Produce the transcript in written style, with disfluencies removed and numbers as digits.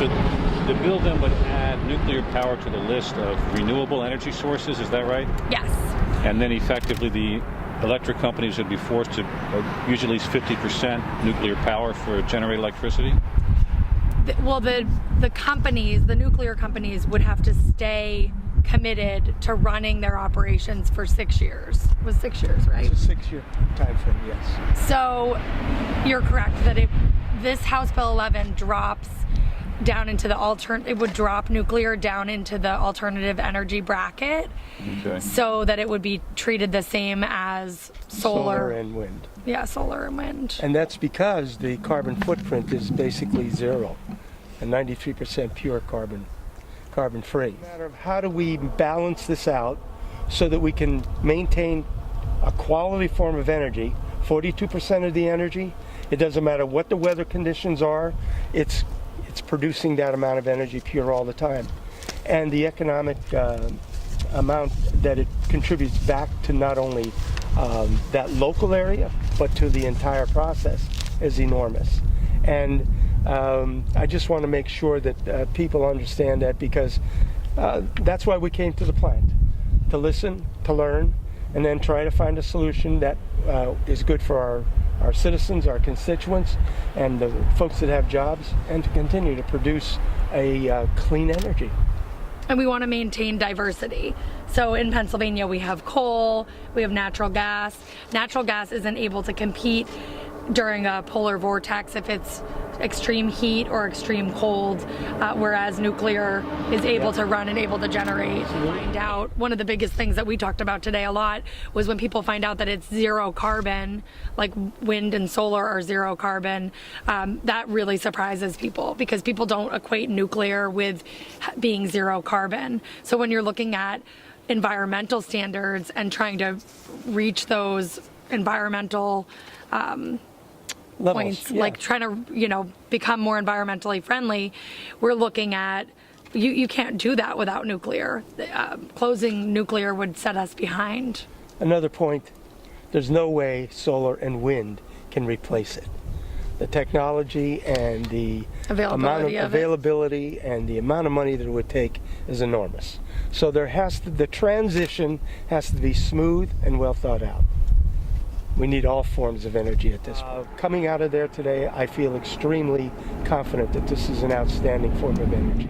So the bill then would add nuclear power to the list of renewable energy sources, is that right? Yes. And then effectively the electric companies would be forced to use at least 50% nuclear power for generate electricity? Well, the companies, the nuclear companies, would have to stay committed to running their operations for 6 years. It was 6 years, right? It's a 6-year time frame, yes. So you're correct that this House Bill 11 drops down into the it would drop nuclear down into the alternative energy bracket, Okay. so that it would be treated the same as solar and wind. Yeah, solar and wind. And that's because the carbon footprint is basically zero, and 93% pure carbon free. Matter of how do we balance this out so that we can maintain a quality form of energy, 42% of the energy. It doesn't matter what the weather conditions are, it's producing that amount of energy pure all the time. And the economic amount that it contributes back to not only that local area, but to the entire process is enormous. And I just want to make sure that people understand that, because that's why we came to the plant, to listen, to learn, and then try to find a solution that is good for our citizens, our constituents, and the folks that have jobs, and to continue to produce a clean energy. And we want to maintain diversity. So in Pennsylvania, we have coal, we have natural gas. Natural gas isn't able to compete during a polar vortex if it's extreme heat or extreme cold, whereas nuclear is able to run and able to generate. Find out, one of the biggest things that we talked about today a lot was when people find out that it's zero carbon, like wind and solar are zero carbon. That really surprises people, because people don't equate nuclear with being zero carbon. So when you're looking at environmental standards and trying to reach those environmental points, yeah. like trying to, become more environmentally friendly, we're looking at, you can't do that without nuclear. Closing nuclear would set us behind. Another point, there's no way solar and wind can replace it. The technology and the amount of availability and the amount of money that it would take is enormous. So the transition has to be smooth and well thought out. We need all forms of energy at this point. Coming out of there today, I feel extremely confident that this is an outstanding form of energy.